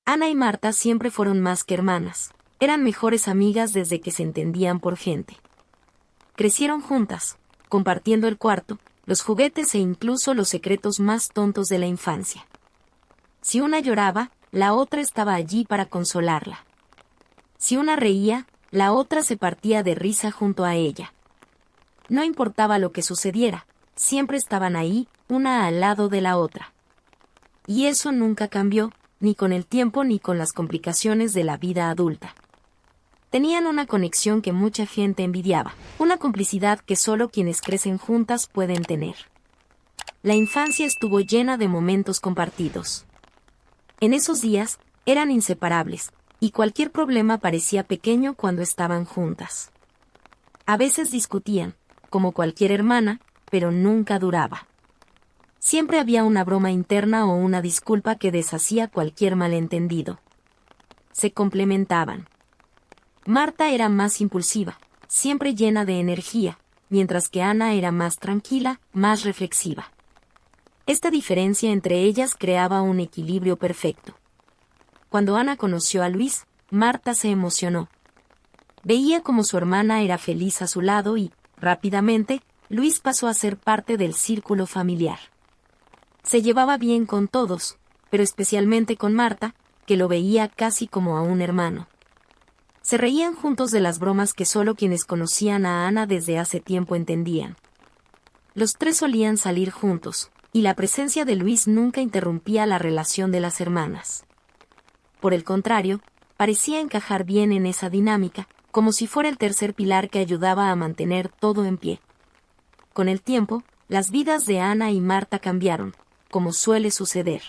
Ana y Marta siempre fueron más que hermanas, eran mejores amigas desde que se entendían por gente. Crecieron juntas, compartiendo el cuarto, los juguetes e incluso los secretos más tontos de la infancia. Si una lloraba, la otra estaba allí para consolarla. Si una reía, la otra se partía de risa junto a ella. No importaba lo que sucediera, siempre estaban ahí, una al lado de la otra. Y eso nunca cambió, ni con el tiempo ni con las complicaciones de la vida adulta. Tenían una conexión que mucha gente envidiaba, una complicidad que solo quienes crecen juntas pueden tener. La infancia estuvo llena de momentos compartidos. En esos días, eran inseparables, y cualquier problema parecía pequeño cuando estaban juntas. A veces discutían, como cualquier hermana, pero nunca duraba. Siempre había una broma interna o una disculpa que deshacía cualquier malentendido. Se complementaban. Marta era más impulsiva, siempre llena de energía, mientras que Ana era más tranquila, más reflexiva. Esta diferencia entre ellas creaba un equilibrio perfecto. Cuando Ana conoció a Luis, Marta se emocionó. Veía como su hermana era feliz a su lado y, rápidamente, Luis pasó a ser parte del círculo familiar. Se llevaba bien con todos, pero especialmente con Marta, que lo veía casi como a un hermano. Se reían juntos de las bromas que solo quienes conocían a Ana desde hace tiempo entendían. Los tres solían salir juntos, y la presencia de Luis nunca interrumpía la relación de las hermanas. Por el contrario, parecía encajar bien en esa dinámica, como si fuera el tercer pilar que ayudaba a mantener todo en pie. Con el tiempo, las vidas de Ana y Marta cambiaron, como suele suceder.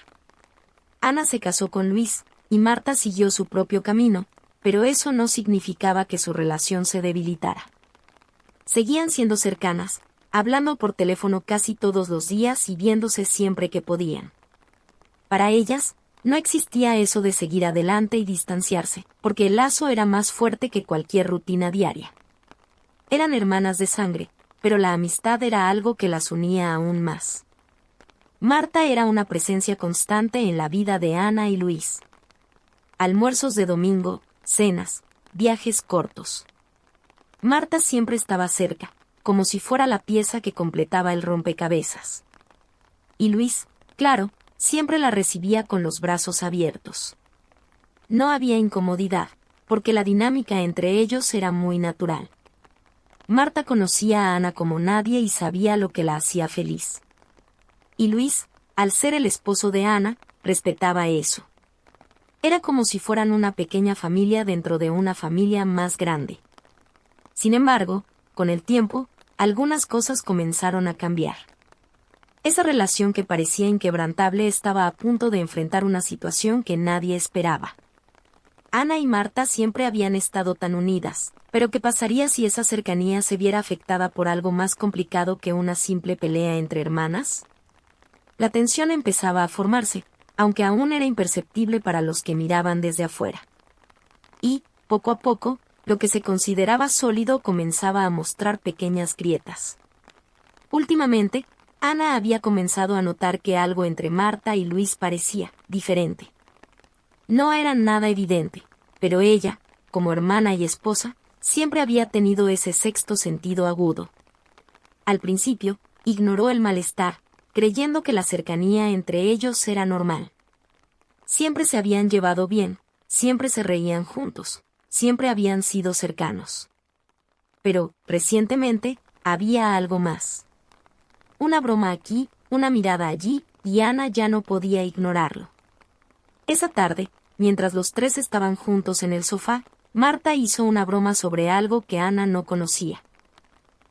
Ana se casó con Luis, y Marta siguió su propio camino, pero eso no significaba que su relación se debilitara. Seguían siendo cercanas, hablando por teléfono casi todos los días y viéndose siempre que podían. Para ellas, no existía eso de seguir adelante y distanciarse, porque el lazo era más fuerte que cualquier rutina diaria. Eran hermanas de sangre, pero la amistad era algo que las unía aún más. Marta era una presencia constante en la vida de Ana y Luis. Almuerzos de domingo, cenas, viajes cortos. Marta siempre estaba cerca, como si fuera la pieza que completaba el rompecabezas. Y Luis, claro, siempre la recibía con los brazos abiertos. No había incomodidad, porque la dinámica entre ellos era muy natural. Marta conocía a Ana como nadie y sabía lo que la hacía feliz. Y Luis, al ser el esposo de Ana, respetaba eso. Era como si fueran una pequeña familia dentro de una familia más grande. Sin embargo, con el tiempo, algunas cosas comenzaron a cambiar. Esa relación que parecía inquebrantable estaba a punto de enfrentar una situación que nadie esperaba. Ana y Marta siempre habían estado tan unidas, pero ¿qué pasaría si esa cercanía se viera afectada por algo más complicado que una simple pelea entre hermanas? La tensión empezaba a formarse, aunque aún era imperceptible para los que miraban desde afuera. Y, poco a poco, lo que se consideraba sólido comenzaba a mostrar pequeñas grietas. Últimamente, Ana había comenzado a notar que algo entre Marta y Luis parecía diferente. No era nada evidente, pero ella, como hermana y esposa, siempre había tenido ese sexto sentido agudo. Al principio, ignoró el malestar, creyendo que la cercanía entre ellos era normal. Siempre se habían llevado bien, siempre se reían juntos, siempre habían sido cercanos. Pero, recientemente, había algo más. Una broma aquí, una mirada allí, y Ana ya no podía ignorarlo. Esa tarde, mientras los tres estaban juntos en el sofá, Marta hizo una broma sobre algo que Ana no conocía.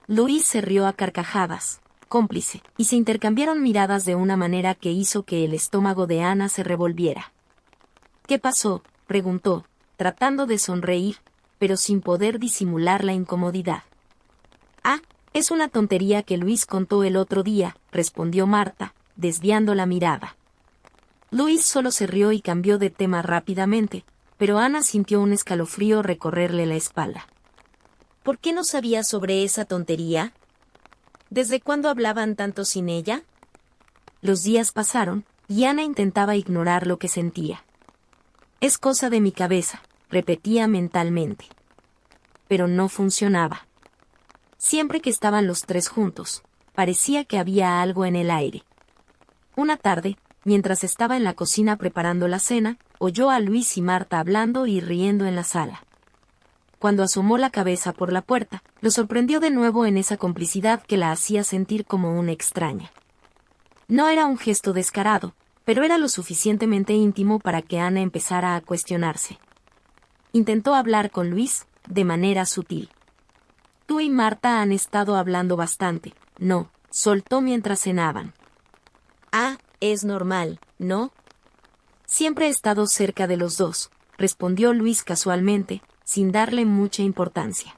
Luis se rió a carcajadas, cómplice, y se intercambiaron miradas de una manera que hizo que el estómago de Ana se revolviera. ¿Qué pasó?, preguntó, tratando de sonreír, pero sin poder disimular la incomodidad. Ah, es una tontería que Luis contó el otro día, respondió Marta, desviando la mirada. Luis solo se rió y cambió de tema rápidamente, pero Ana sintió un escalofrío recorrerle la espalda. ¿Por qué no sabía sobre esa tontería? ¿Desde cuándo hablaban tanto sin ella? Los días pasaron, y Ana intentaba ignorar lo que sentía. Es cosa de mi cabeza, repetía mentalmente. Pero no funcionaba. Siempre que estaban los tres juntos, parecía que había algo en el aire. Una tarde, mientras estaba en la cocina preparando la cena, oyó a Luis y Marta hablando y riendo en la sala. Cuando asomó la cabeza por la puerta, lo sorprendió de nuevo en esa complicidad que la hacía sentir como una extraña. No era un gesto descarado, pero era lo suficientemente íntimo para que Ana empezara a cuestionarse. Intentó hablar con Luis, de manera sutil. Tú y Marta han estado hablando bastante, ¿no? Soltó mientras cenaban. Ah, es normal, ¿no? Siempre he estado cerca de los dos, respondió Luis casualmente, sin darle mucha importancia.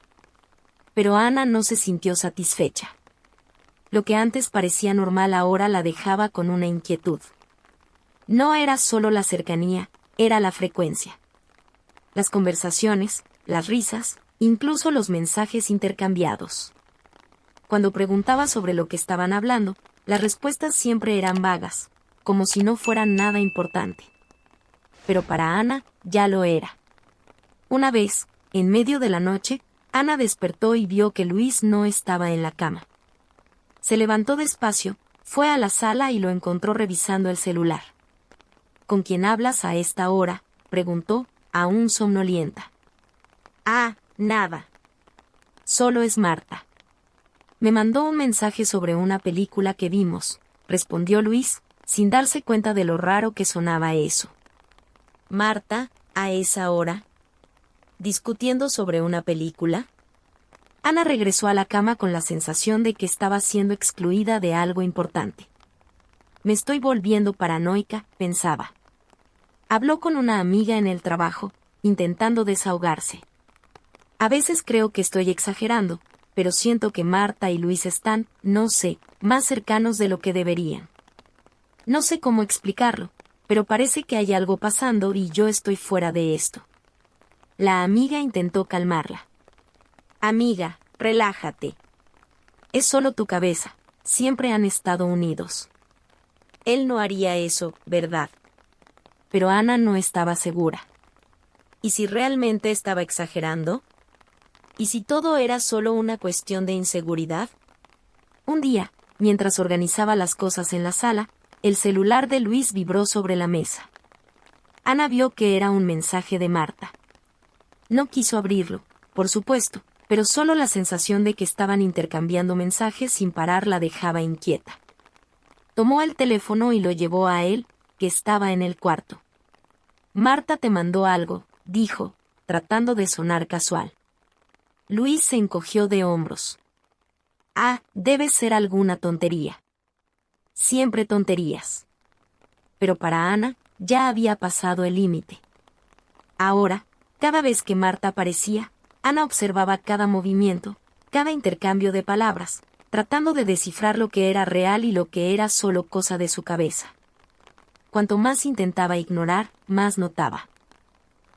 Pero Ana no se sintió satisfecha. Lo que antes parecía normal ahora la dejaba con una inquietud. No era solo la cercanía, era la frecuencia. Las conversaciones, las risas, incluso los mensajes intercambiados. Cuando preguntaba sobre lo que estaban hablando, las respuestas siempre eran vagas, como si no fueran nada importante. Pero para Ana, ya lo era. Una vez, en medio de la noche, Ana despertó y vio que Luis no estaba en la cama. Se levantó despacio, fue a la sala y lo encontró revisando el celular. ¿Con quién hablas a esta hora?, preguntó, aún somnolienta. Ah, nada. Solo es Marta. Me mandó un mensaje sobre una película que vimos, respondió Luis, sin darse cuenta de lo raro que sonaba eso. Marta, a esa hora, discutiendo sobre una película. Ana regresó a la cama con la sensación de que estaba siendo excluida de algo importante. Me estoy volviendo paranoica, pensaba. Habló con una amiga en el trabajo, intentando desahogarse. A veces creo que estoy exagerando, pero siento que Marta y Luis están, no sé, más cercanos de lo que deberían. No sé cómo explicarlo, pero parece que hay algo pasando y yo estoy fuera de esto. La amiga intentó calmarla. Amiga, relájate. Es solo tu cabeza, siempre han estado unidos. Él no haría eso, ¿verdad? Pero Ana no estaba segura. ¿Y si realmente estaba exagerando? ¿Y si todo era solo una cuestión de inseguridad? Un día, mientras organizaba las cosas en la sala, el celular de Luis vibró sobre la mesa. Ana vio que era un mensaje de Marta. No quiso abrirlo, por supuesto, pero solo la sensación de que estaban intercambiando mensajes sin parar la dejaba inquieta. Tomó el teléfono y lo llevó a él, que estaba en el cuarto. Marta te mandó algo, dijo, tratando de sonar casual. Luis se encogió de hombros. Ah, debe ser alguna tontería. Siempre tonterías. Pero para Ana, ya había pasado el límite. Ahora, cada vez que Marta aparecía, Ana observaba cada movimiento, cada intercambio de palabras, tratando de descifrar lo que era real y lo que era solo cosa de su cabeza. Cuanto más intentaba ignorar, más notaba.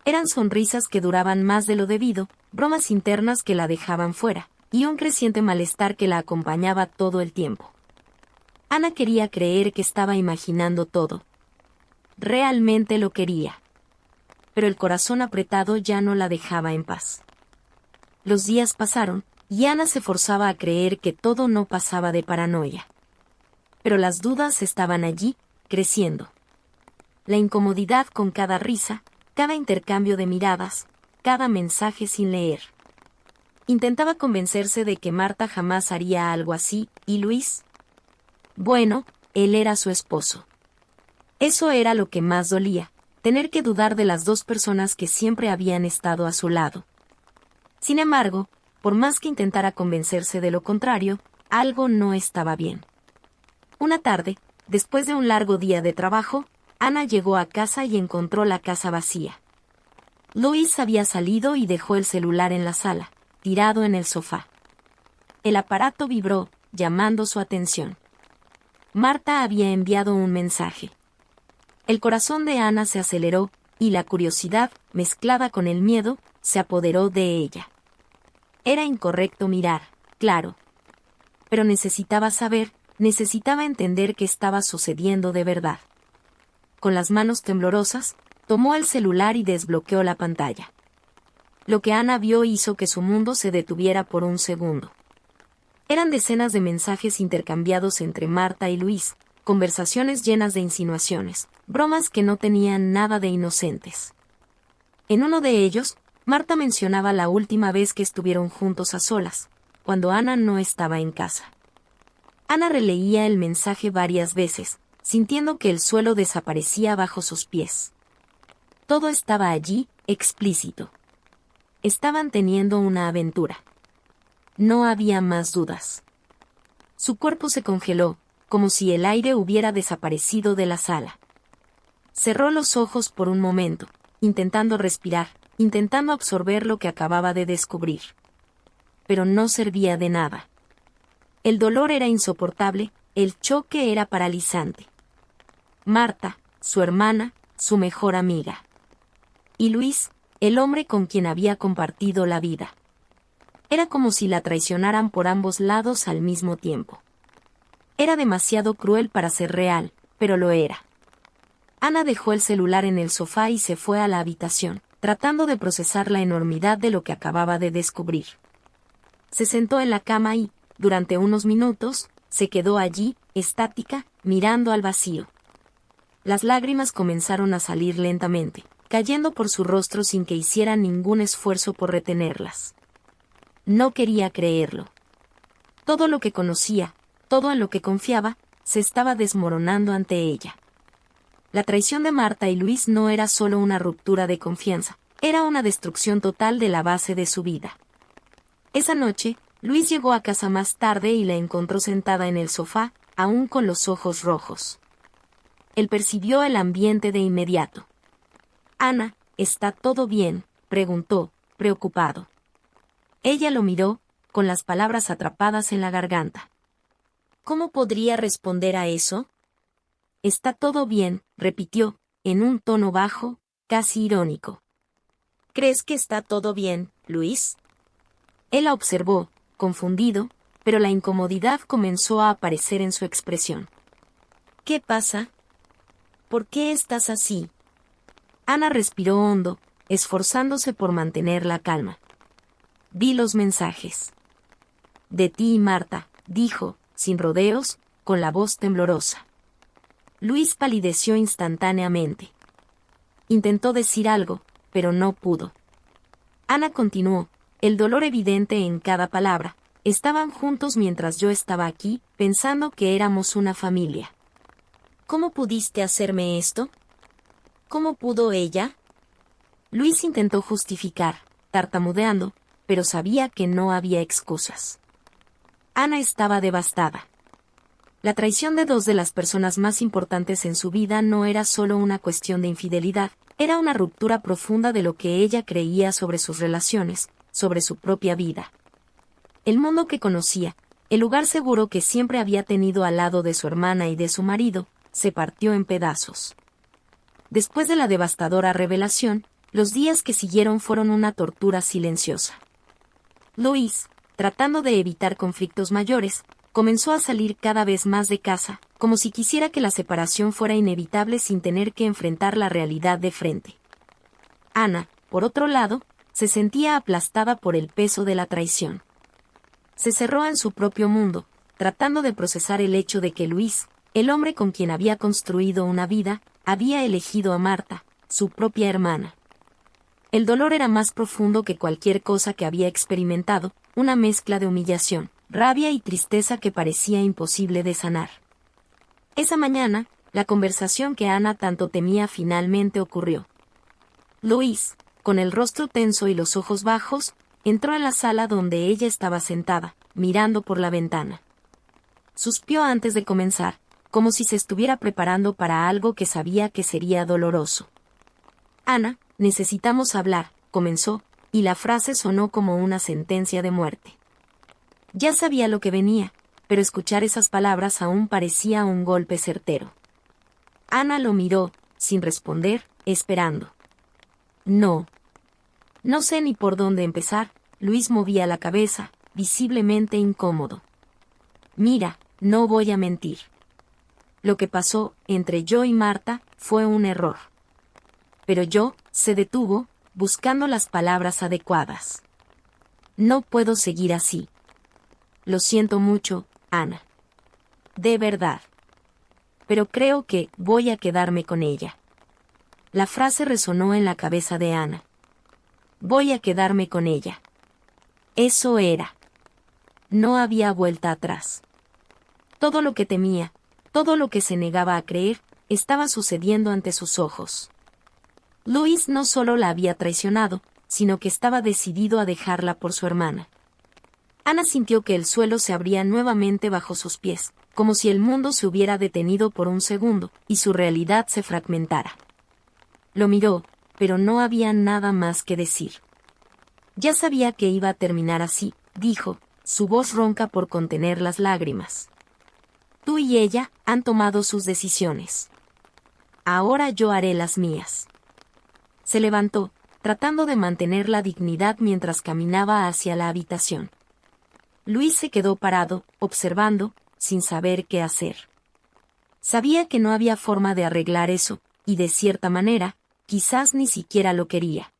Eran sonrisas que duraban más de lo debido, bromas internas que la dejaban fuera, y un creciente malestar que la acompañaba todo el tiempo. Ana quería creer que estaba imaginando todo. Realmente lo quería. Pero el corazón apretado ya no la dejaba en paz. Los días pasaron, y Ana se forzaba a creer que todo no pasaba de paranoia. Pero las dudas estaban allí, creciendo. La incomodidad con cada risa, cada intercambio de miradas, cada mensaje sin leer. Intentaba convencerse de que Marta jamás haría algo así, ¿y Luis? Bueno, él era su esposo. Eso era lo que más dolía, tener que dudar de las dos personas que siempre habían estado a su lado. Sin embargo, por más que intentara convencerse de lo contrario, algo no estaba bien. Una tarde, después de un largo día de trabajo, Ana llegó a casa y encontró la casa vacía. Luis había salido y dejó el celular en la sala, tirado en el sofá. El aparato vibró, llamando su atención. Marta había enviado un mensaje. El corazón de Ana se aceleró, y la curiosidad, mezclada con el miedo, se apoderó de ella. Era incorrecto mirar, claro. Pero necesitaba saber, necesitaba entender qué estaba sucediendo de verdad. Con las manos temblorosas, Tomó el celular y desbloqueó la pantalla. Lo que Ana vio hizo que su mundo se detuviera por un segundo. Eran decenas de mensajes intercambiados entre Marta y Luis, conversaciones llenas de insinuaciones, bromas que no tenían nada de inocentes. En uno de ellos, Marta mencionaba la última vez que estuvieron juntos a solas, cuando Ana no estaba en casa. Ana releía el mensaje varias veces, sintiendo que el suelo desaparecía bajo sus pies. Todo estaba allí, explícito. Estaban teniendo una aventura. No había más dudas. Su cuerpo se congeló, como si el aire hubiera desaparecido de la sala. Cerró los ojos por un momento, intentando respirar, intentando absorber lo que acababa de descubrir. Pero no servía de nada. El dolor era insoportable, el choque era paralizante. Marta, su hermana, su mejor amiga. Y Luis, el hombre con quien había compartido la vida. Era como si la traicionaran por ambos lados al mismo tiempo. Era demasiado cruel para ser real, pero lo era. Ana dejó el celular en el sofá y se fue a la habitación, tratando de procesar la enormidad de lo que acababa de descubrir. Se sentó en la cama y, durante unos minutos, se quedó allí, estática, mirando al vacío. Las lágrimas comenzaron a salir lentamente, cayendo por su rostro sin que hiciera ningún esfuerzo por retenerlas. No quería creerlo. Todo lo que conocía, todo en lo que confiaba, se estaba desmoronando ante ella. La traición de Marta y Luis no era solo una ruptura de confianza, era una destrucción total de la base de su vida. Esa noche, Luis llegó a casa más tarde y la encontró sentada en el sofá, aún con los ojos rojos. Él percibió el ambiente de inmediato. «Ana, ¿está todo bien?», preguntó, preocupado. Ella lo miró, con las palabras atrapadas en la garganta. ¿Cómo podría responder a eso? «Está todo bien», repitió, en un tono bajo, casi irónico. «¿Crees que está todo bien, Luis?». Él la observó, confundido, pero la incomodidad comenzó a aparecer en su expresión. «¿Qué pasa? ¿Por qué estás así?». Ana respiró hondo, esforzándose por mantener la calma. «Vi los mensajes». «De ti y Marta», dijo, sin rodeos, con la voz temblorosa. Luis palideció instantáneamente. Intentó decir algo, pero no pudo. Ana continuó, el dolor evidente en cada palabra. «Estaban juntos mientras yo estaba aquí, pensando que éramos una familia». «¿Cómo pudiste hacerme esto? ¿Cómo pudo ella?». Luis intentó justificar, tartamudeando, pero sabía que no había excusas. Ana estaba devastada. La traición de dos de las personas más importantes en su vida no era solo una cuestión de infidelidad, era una ruptura profunda de lo que ella creía sobre sus relaciones, sobre su propia vida. El mundo que conocía, el lugar seguro que siempre había tenido al lado de su hermana y de su marido, se partió en pedazos. Después de la devastadora revelación, los días que siguieron fueron una tortura silenciosa. Luis, tratando de evitar conflictos mayores, comenzó a salir cada vez más de casa, como si quisiera que la separación fuera inevitable sin tener que enfrentar la realidad de frente. Ana, por otro lado, se sentía aplastada por el peso de la traición. Se cerró en su propio mundo, tratando de procesar el hecho de que Luis, el hombre con quien había construido una vida, había elegido a Marta, su propia hermana. El dolor era más profundo que cualquier cosa que había experimentado, una mezcla de humillación, rabia y tristeza que parecía imposible de sanar. Esa mañana, la conversación que Ana tanto temía finalmente ocurrió. Luis, con el rostro tenso y los ojos bajos, entró en la sala donde ella estaba sentada, mirando por la ventana. Suspiró antes de comenzar, como si se estuviera preparando para algo que sabía que sería doloroso. «Ana, necesitamos hablar», comenzó, y la frase sonó como una sentencia de muerte. Ya sabía lo que venía, pero escuchar esas palabras aún parecía un golpe certero. Ana lo miró, sin responder, esperando. «No. No sé ni por dónde empezar», Luis movía la cabeza, visiblemente incómodo. «Mira, no voy a mentir. Lo que pasó entre yo y Marta fue un error. Pero yo, se detuvo, buscando las palabras adecuadas. No puedo seguir así. Lo siento mucho, Ana. De verdad. Pero creo que voy a quedarme con ella. La frase resonó en la cabeza de Ana. Voy a quedarme con ella. Eso era. No había vuelta atrás. Todo lo que temía, todo lo que se negaba a creer, estaba sucediendo ante sus ojos. Luis no solo la había traicionado, sino que estaba decidido a dejarla por su hermana. Ana sintió que el suelo se abría nuevamente bajo sus pies, como si el mundo se hubiera detenido por un segundo, y su realidad se fragmentara. Lo miró, pero no había nada más que decir. Ya sabía que iba a terminar así, dijo, su voz ronca por contener las lágrimas. Tú y ella han tomado sus decisiones. Ahora yo haré las mías. Se levantó, tratando de mantener la dignidad mientras caminaba hacia la habitación. Luis se quedó parado, observando, sin saber qué hacer. Sabía que no había forma de arreglar eso, y de cierta manera, quizás ni siquiera lo quería.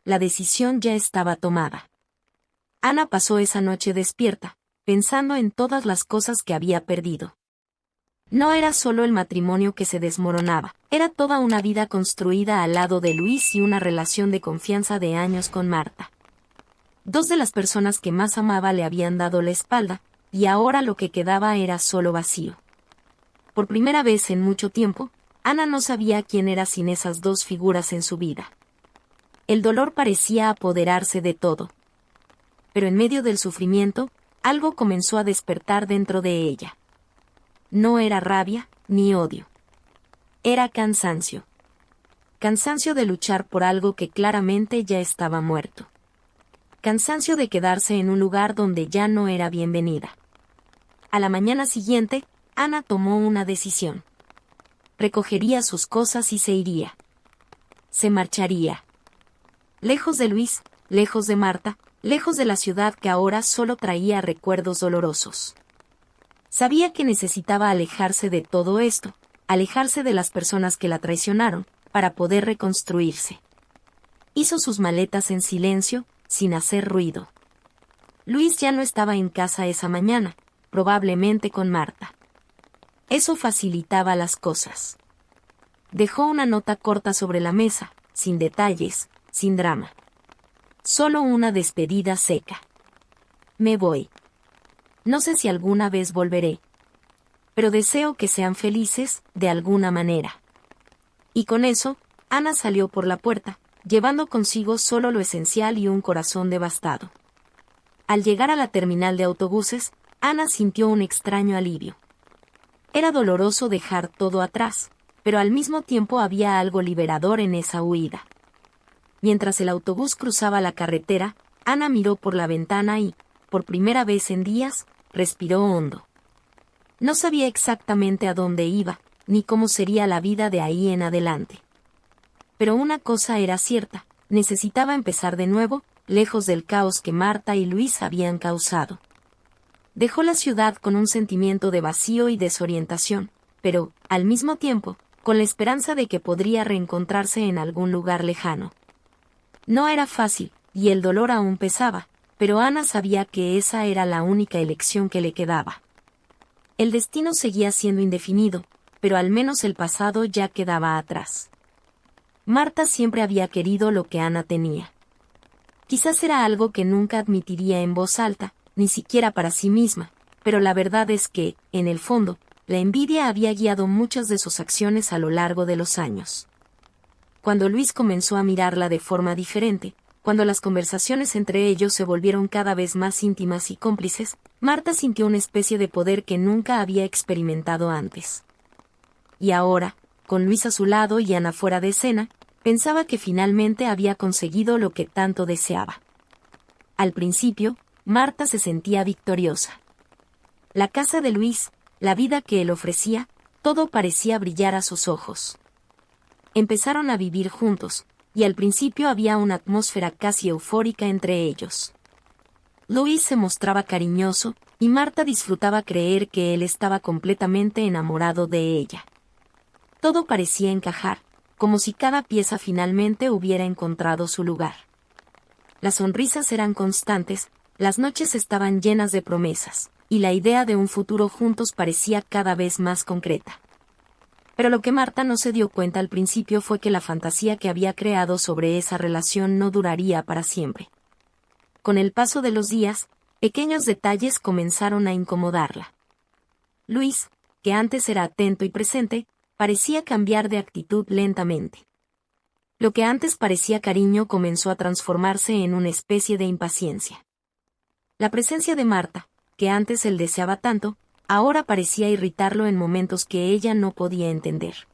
La decisión ya estaba tomada. Ana pasó esa noche despierta, pensando en todas las cosas que había perdido. No era solo el matrimonio que se desmoronaba, era toda una vida construida al lado de Luis y una relación de confianza de años con Marta. Dos de las personas que más amaba le habían dado la espalda, y ahora lo que quedaba era solo vacío. Por primera vez en mucho tiempo, Ana no sabía quién era sin esas dos figuras en su vida. El dolor parecía apoderarse de todo. Pero en medio del sufrimiento, algo comenzó a despertar dentro de ella. No era rabia, ni odio. Era cansancio. Cansancio de luchar por algo que claramente ya estaba muerto. Cansancio de quedarse en un lugar donde ya no era bienvenida. A la mañana siguiente, Ana tomó una decisión. Recogería sus cosas y se iría. Se marcharía. Lejos de Luis, lejos de Marta, lejos de la ciudad que ahora solo traía recuerdos dolorosos. Sabía que necesitaba alejarse de todo esto, alejarse de las personas que la traicionaron, para poder reconstruirse. Hizo sus maletas en silencio, sin hacer ruido. Luis ya no estaba en casa esa mañana, probablemente con Marta. Eso facilitaba las cosas. Dejó una nota corta sobre la mesa, sin detalles, sin drama. Solo una despedida seca. Me voy. No sé si alguna vez volveré. Pero deseo que sean felices, de alguna manera. Y con eso, Ana salió por la puerta, llevando consigo solo lo esencial y un corazón devastado. Al llegar a la terminal de autobuses, Ana sintió un extraño alivio. Era doloroso dejar todo atrás, pero al mismo tiempo había algo liberador en esa huida. Mientras el autobús cruzaba la carretera, Ana miró por la ventana y, por primera vez en días, respiró hondo. No sabía exactamente a dónde iba, ni cómo sería la vida de ahí en adelante. Pero una cosa era cierta, necesitaba empezar de nuevo, lejos del caos que Marta y Luis habían causado. Dejó la ciudad con un sentimiento de vacío y desorientación, pero, al mismo tiempo, con la esperanza de que podría reencontrarse en algún lugar lejano. No era fácil, y el dolor aún pesaba, pero Ana sabía que esa era la única elección que le quedaba. El destino seguía siendo indefinido, pero al menos el pasado ya quedaba atrás. Marta siempre había querido lo que Ana tenía. Quizás era algo que nunca admitiría en voz alta, ni siquiera para sí misma, pero la verdad es que, en el fondo, la envidia había guiado muchas de sus acciones a lo largo de los años. Cuando Luis comenzó a mirarla de forma diferente, cuando las conversaciones entre ellos se volvieron cada vez más íntimas y cómplices, Marta sintió una especie de poder que nunca había experimentado antes. Y ahora, con Luis a su lado y Ana fuera de escena, pensaba que finalmente había conseguido lo que tanto deseaba. Al principio, Marta se sentía victoriosa. La casa de Luis, la vida que él ofrecía, todo parecía brillar a sus ojos. Empezaron a vivir juntos, y al principio había una atmósfera casi eufórica entre ellos. Luis se mostraba cariñoso, y Marta disfrutaba creer que él estaba completamente enamorado de ella. Todo parecía encajar, como si cada pieza finalmente hubiera encontrado su lugar. Las sonrisas eran constantes, las noches estaban llenas de promesas, y la idea de un futuro juntos parecía cada vez más concreta. Pero lo que Marta no se dio cuenta al principio fue que la fantasía que había creado sobre esa relación no duraría para siempre. Con el paso de los días, pequeños detalles comenzaron a incomodarla. Luis, que antes era atento y presente, parecía cambiar de actitud lentamente. Lo que antes parecía cariño comenzó a transformarse en una especie de impaciencia. La presencia de Marta, que antes él deseaba tanto, ahora parecía irritarlo en momentos que ella no podía entender.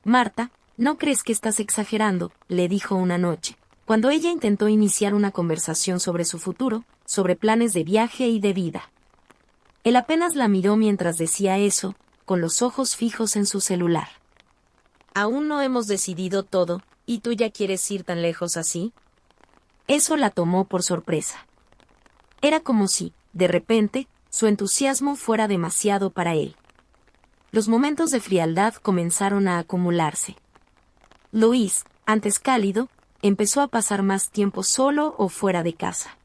«Marta, ¿no crees que estás exagerando?», le dijo una noche, cuando ella intentó iniciar una conversación sobre su futuro, sobre planes de viaje y de vida. Él apenas la miró mientras decía eso, con los ojos fijos en su celular. «¿Aún no hemos decidido todo, y tú ya quieres ir tan lejos así?». Eso la tomó por sorpresa. Era como si, de repente, su entusiasmo fuera demasiado para él. Los momentos de frialdad comenzaron a acumularse. Luis, antes cálido, empezó a pasar más tiempo solo o fuera de casa.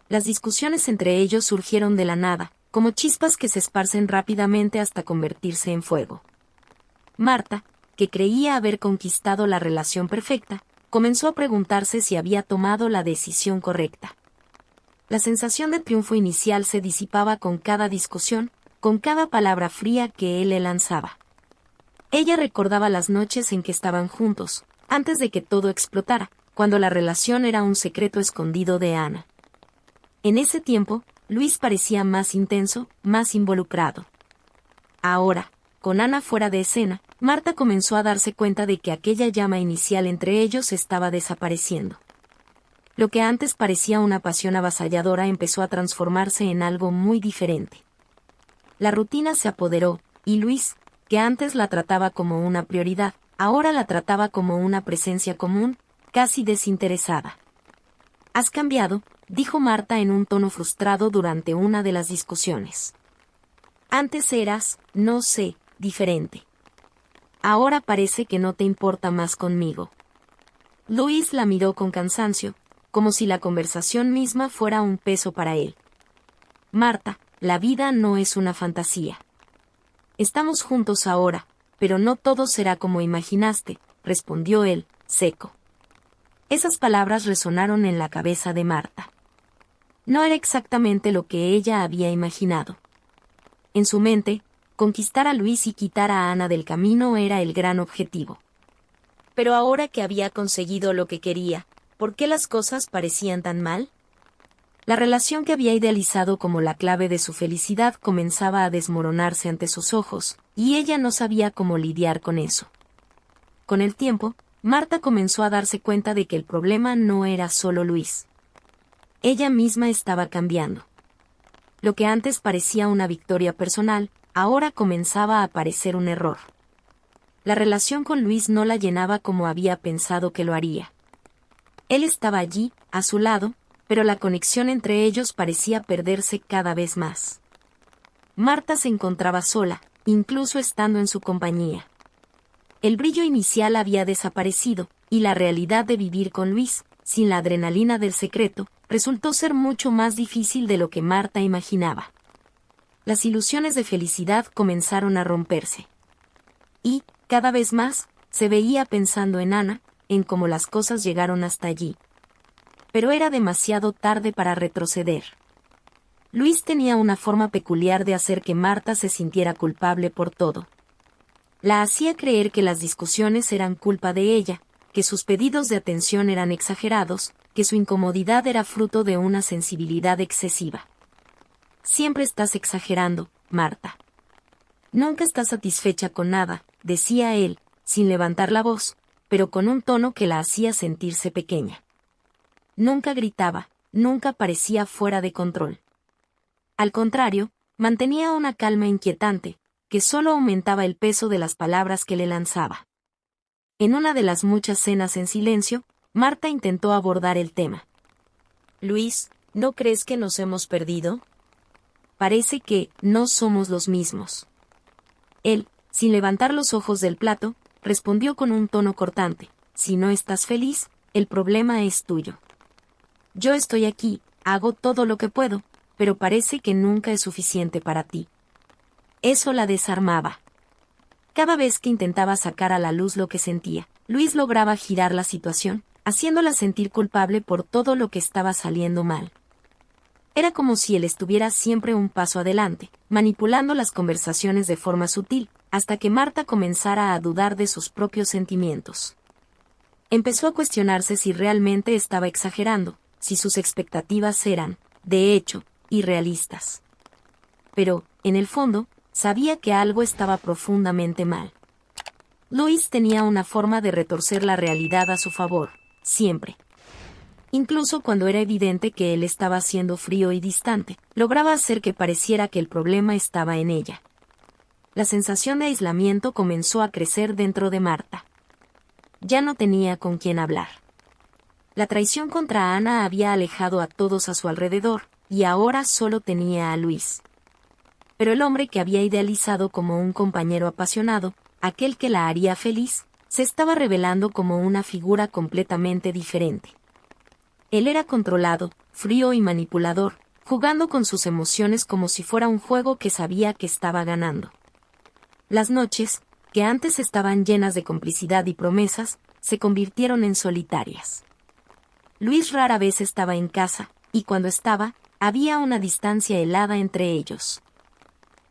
Las discusiones entre ellos surgieron de la nada, como chispas que se esparcen rápidamente hasta convertirse en fuego. Marta, que creía haber conquistado la relación perfecta, comenzó a preguntarse si había tomado la decisión correcta. La sensación de triunfo inicial se disipaba con cada discusión, con cada palabra fría que él le lanzaba. Ella recordaba las noches en que estaban juntos, antes de que todo explotara, cuando la relación era un secreto escondido de Ana. En ese tiempo, Luis parecía más intenso, más involucrado. Ahora, con Ana fuera de escena, Marta comenzó a darse cuenta de que aquella llama inicial entre ellos estaba desapareciendo. Lo que antes parecía una pasión avasalladora empezó a transformarse en algo muy diferente. La rutina se apoderó, y Luis, que antes la trataba como una prioridad, ahora la trataba como una presencia común, casi desinteresada. «Has cambiado», dijo Marta en un tono frustrado durante una de las discusiones. «Antes eras, no sé, diferente. Ahora parece que no te importa más conmigo». Luis la miró con cansancio, como si la conversación misma fuera un peso para él. «Marta, la vida no es una fantasía. Estamos juntos ahora, pero no todo será como imaginaste», respondió él, seco. Esas palabras resonaron en la cabeza de Marta. No era exactamente lo que ella había imaginado. En su mente, conquistar a Luis y quitar a Ana del camino era el gran objetivo. Pero ahora que había conseguido lo que quería, ¿por qué las cosas parecían tan mal? La relación que había idealizado como la clave de su felicidad comenzaba a desmoronarse ante sus ojos, y ella no sabía cómo lidiar con eso. Con el tiempo, Marta comenzó a darse cuenta de que el problema no era solo Luis. Ella misma estaba cambiando. Lo que antes parecía una victoria personal, ahora comenzaba a parecer un error. La relación con Luis no la llenaba como había pensado que lo haría. Él estaba allí, a su lado, pero la conexión entre ellos parecía perderse cada vez más. Marta se encontraba sola, incluso estando en su compañía. El brillo inicial había desaparecido, y la realidad de vivir con Luis, sin la adrenalina del secreto, resultó ser mucho más difícil de lo que Marta imaginaba. Las ilusiones de felicidad comenzaron a romperse. Y, cada vez más, se veía pensando en Ana, en cómo las cosas llegaron hasta allí. Pero era demasiado tarde para retroceder. Luis tenía una forma peculiar de hacer que Marta se sintiera culpable por todo. La hacía creer que las discusiones eran culpa de ella, que sus pedidos de atención eran exagerados, que su incomodidad era fruto de una sensibilidad excesiva. «Siempre estás exagerando, Marta. Nunca estás satisfecha con nada», decía él, sin levantar la voz, pero con un tono que la hacía sentirse pequeña. Nunca gritaba, nunca parecía fuera de control. Al contrario, mantenía una calma inquietante, que solo aumentaba el peso de las palabras que le lanzaba. En una de las muchas cenas en silencio, Marta intentó abordar el tema. «Luis, ¿no crees que nos hemos perdido? Parece que no somos los mismos». Él, sin levantar los ojos del plato, respondió con un tono cortante. Si no estás feliz, el problema es tuyo. Yo estoy aquí, hago todo lo que puedo, pero parece que nunca es suficiente para ti. Eso la desarmaba. Cada vez que intentaba sacar a la luz lo que sentía, Luis lograba girar la situación, haciéndola sentir culpable por todo lo que estaba saliendo mal. Era como si él estuviera siempre un paso adelante, manipulando las conversaciones de forma sutil, hasta que Marta comenzara a dudar de sus propios sentimientos. Empezó a cuestionarse si realmente estaba exagerando, si sus expectativas eran, de hecho, irrealistas. Pero, en el fondo, sabía que algo estaba profundamente mal. Luis tenía una forma de retorcer la realidad a su favor, siempre. Incluso cuando era evidente que él estaba siendo frío y distante, lograba hacer que pareciera que el problema estaba en ella. La sensación de aislamiento comenzó a crecer dentro de Marta. Ya no tenía con quién hablar. La traición contra Ana había alejado a todos a su alrededor, y ahora solo tenía a Luis. Pero el hombre que había idealizado como un compañero apasionado, aquel que la haría feliz, se estaba revelando como una figura completamente diferente. Él era controlado, frío y manipulador, jugando con sus emociones como si fuera un juego que sabía que estaba ganando. Las noches, que antes estaban llenas de complicidad y promesas, se convirtieron en solitarias. Luis rara vez estaba en casa, y cuando estaba, había una distancia helada entre ellos.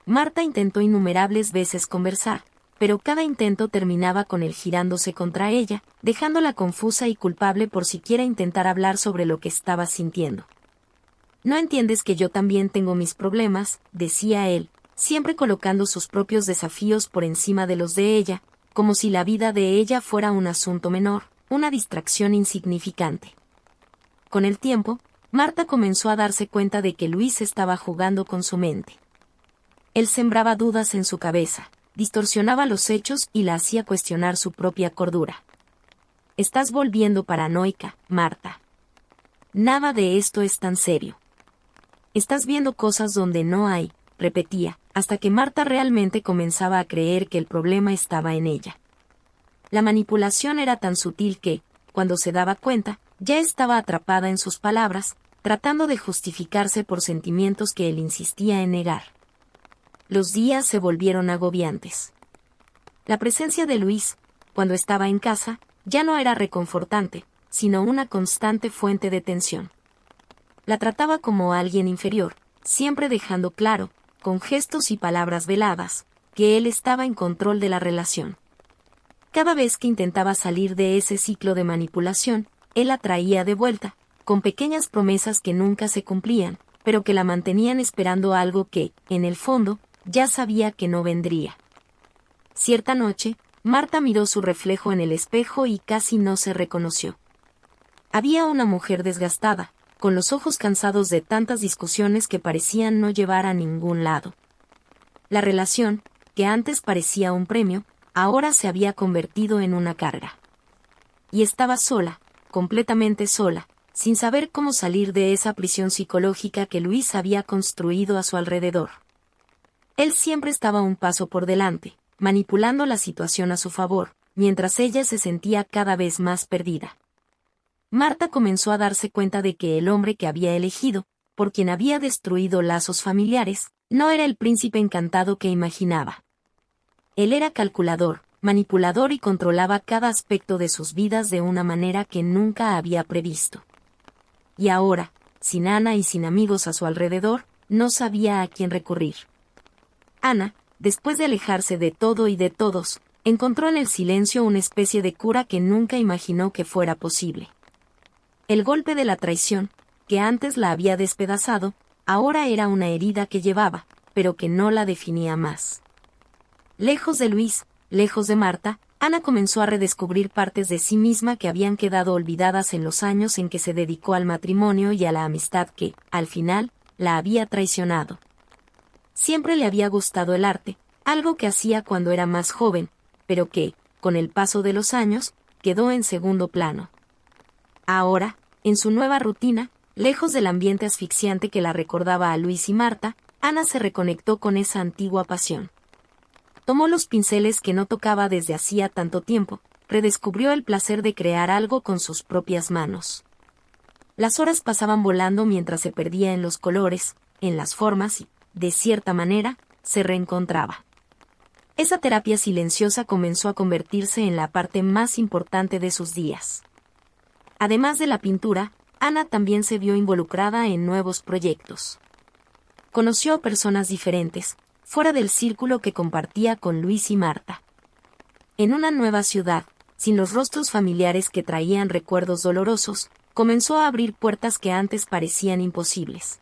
Marta intentó innumerables veces conversar, pero cada intento terminaba con él girándose contra ella, dejándola confusa y culpable por siquiera intentar hablar sobre lo que estaba sintiendo. «¿No entiendes que yo también tengo mis problemas?», decía él, siempre colocando sus propios desafíos por encima de los de ella, como si la vida de ella fuera un asunto menor, una distracción insignificante. Con el tiempo, Marta comenzó a darse cuenta de que Luis estaba jugando con su mente. Él sembraba dudas en su cabeza, distorsionaba los hechos y la hacía cuestionar su propia cordura. «Estás volviendo paranoica, Marta. Nada de esto es tan serio. Estás viendo cosas donde no hay», repetía, hasta que Marta realmente comenzaba a creer que el problema estaba en ella. La manipulación era tan sutil que, cuando se daba cuenta, ya estaba atrapada en sus palabras, tratando de justificarse por sentimientos que él insistía en negar. Los días se volvieron agobiantes. La presencia de Luis, cuando estaba en casa, ya no era reconfortante, sino una constante fuente de tensión. La trataba como a alguien inferior, siempre dejando claro, con gestos y palabras veladas, que él estaba en control de la relación. Cada vez que intentaba salir de ese ciclo de manipulación, él la traía de vuelta, con pequeñas promesas que nunca se cumplían, pero que la mantenían esperando algo que, en el fondo, ya sabía que no vendría. Cierta noche, Marta miró su reflejo en el espejo y casi no se reconoció. Había una mujer desgastada, con los ojos cansados de tantas discusiones que parecían no llevar a ningún lado. La relación, que antes parecía un premio, ahora se había convertido en una carga. Y estaba sola, completamente sola, sin saber cómo salir de esa prisión psicológica que Luis había construido a su alrededor. Él siempre estaba un paso por delante, manipulando la situación a su favor, mientras ella se sentía cada vez más perdida. Marta comenzó a darse cuenta de que el hombre que había elegido, por quien había destruido lazos familiares, no era el príncipe encantado que imaginaba. Él era calculador, manipulador y controlaba cada aspecto de sus vidas de una manera que nunca había previsto. Y ahora, sin Ana y sin amigos a su alrededor, no sabía a quién recurrir. Ana, después de alejarse de todo y de todos, encontró en el silencio una especie de cura que nunca imaginó que fuera posible. El golpe de la traición, que antes la había despedazado, ahora era una herida que llevaba, pero que no la definía más. Lejos de Luis, lejos de Marta, Ana comenzó a redescubrir partes de sí misma que habían quedado olvidadas en los años en que se dedicó al matrimonio y a la amistad que, al final, la había traicionado. Siempre le había gustado el arte, algo que hacía cuando era más joven, pero que, con el paso de los años, quedó en segundo plano. Ahora, en su nueva rutina, lejos del ambiente asfixiante que la recordaba a Luis y Marta, Ana se reconectó con esa antigua pasión. Tomó los pinceles que no tocaba desde hacía tanto tiempo, redescubrió el placer de crear algo con sus propias manos. Las horas pasaban volando mientras se perdía en los colores, en las formas y, de cierta manera, se reencontraba. Esa terapia silenciosa comenzó a convertirse en la parte más importante de sus días. Además de la pintura, Ana también se vio involucrada en nuevos proyectos. Conoció a personas diferentes, fuera del círculo que compartía con Luis y Marta. En una nueva ciudad, sin los rostros familiares que traían recuerdos dolorosos, comenzó a abrir puertas que antes parecían imposibles.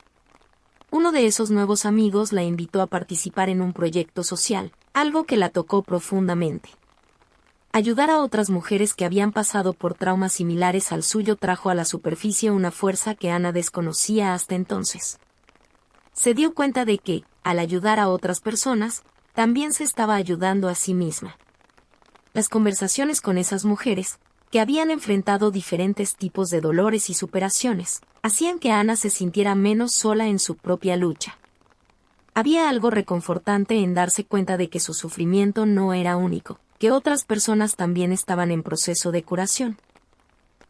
Uno de esos nuevos amigos la invitó a participar en un proyecto social, algo que la tocó profundamente. Ayudar a otras mujeres que habían pasado por traumas similares al suyo trajo a la superficie una fuerza que Ana desconocía hasta entonces. Se dio cuenta de que, al ayudar a otras personas, también se estaba ayudando a sí misma. Las conversaciones con esas mujeres, que habían enfrentado diferentes tipos de dolores y superaciones, hacían que Ana se sintiera menos sola en su propia lucha. Había algo reconfortante en darse cuenta de que su sufrimiento no era único, que otras personas también estaban en proceso de curación.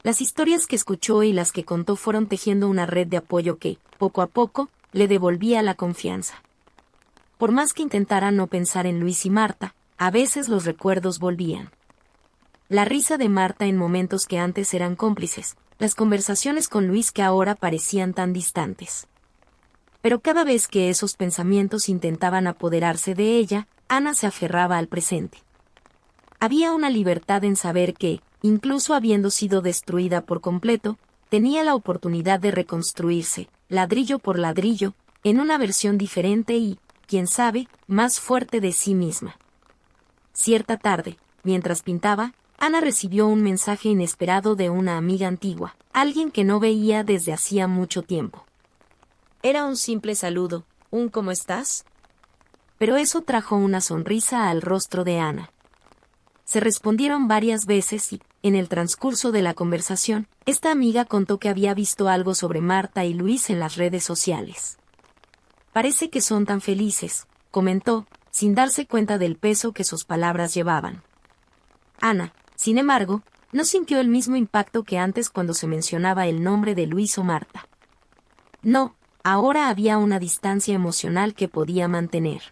Las historias que escuchó y las que contó fueron tejiendo una red de apoyo que, poco a poco, le devolvía la confianza. Por más que intentara no pensar en Luis y Marta, a veces los recuerdos volvían. La risa de Marta en momentos que antes eran cómplices, las conversaciones con Luis que ahora parecían tan distantes. Pero cada vez que esos pensamientos intentaban apoderarse de ella, Ana se aferraba al presente. Había una libertad en saber que, incluso habiendo sido destruida por completo, tenía la oportunidad de reconstruirse, ladrillo por ladrillo, en una versión diferente y, quién sabe, más fuerte de sí misma. Cierta tarde, mientras pintaba, Ana recibió un mensaje inesperado de una amiga antigua, alguien que no veía desde hacía mucho tiempo. Era un simple saludo, un ¿cómo estás? Pero eso trajo una sonrisa al rostro de Ana. Se respondieron varias veces y, en el transcurso de la conversación, esta amiga contó que había visto algo sobre Marta y Luis en las redes sociales. Parece que son tan felices, comentó, sin darse cuenta del peso que sus palabras llevaban. Ana, sin embargo, no sintió el mismo impacto que antes cuando se mencionaba el nombre de Luis o Marta. No, ahora había una distancia emocional que podía mantener.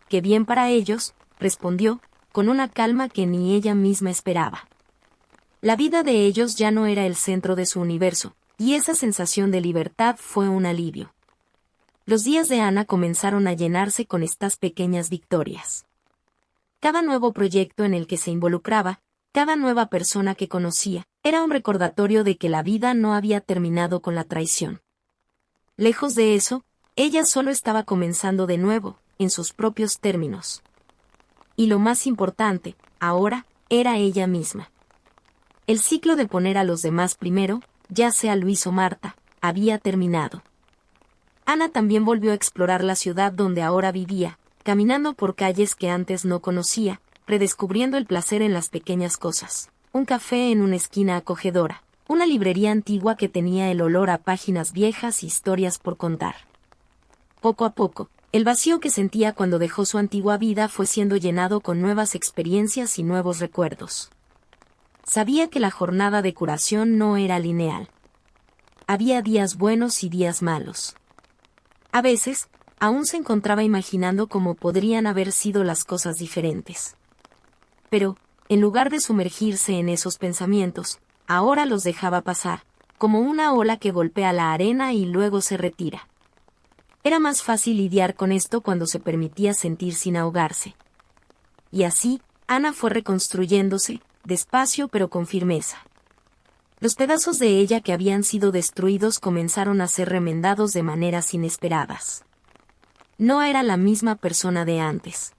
«Qué bien para ellos», respondió, con una calma que ni ella misma esperaba. La vida de ellos ya no era el centro de su universo, y esa sensación de libertad fue un alivio. Los días de Ana comenzaron a llenarse con estas pequeñas victorias. Cada nuevo proyecto en el que se involucraba, cada nueva persona que conocía, era un recordatorio de que la vida no había terminado con la traición. Lejos de eso, ella solo estaba comenzando de nuevo, en sus propios términos. Y lo más importante, ahora, era ella misma. El ciclo de poner a los demás primero, ya sea Luis o Marta, había terminado. Ana también volvió a explorar la ciudad donde ahora vivía, caminando por calles que antes no conocía, redescubriendo el placer en las pequeñas cosas. Un café en una esquina acogedora, una librería antigua que tenía el olor a páginas viejas y historias por contar. Poco a poco, el vacío que sentía cuando dejó su antigua vida fue siendo llenado con nuevas experiencias y nuevos recuerdos. Sabía que la jornada de curación no era lineal. Había días buenos y días malos. A veces, aún se encontraba imaginando cómo podrían haber sido las cosas diferentes. Pero, en lugar de sumergirse en esos pensamientos, ahora los dejaba pasar, como una ola que golpea la arena y luego se retira. Era más fácil lidiar con esto cuando se permitía sentir sin ahogarse. Y así, Ana fue reconstruyéndose, despacio pero con firmeza. Los pedazos de ella que habían sido destruidos comenzaron a ser remendados de maneras inesperadas. No era la misma persona de antes.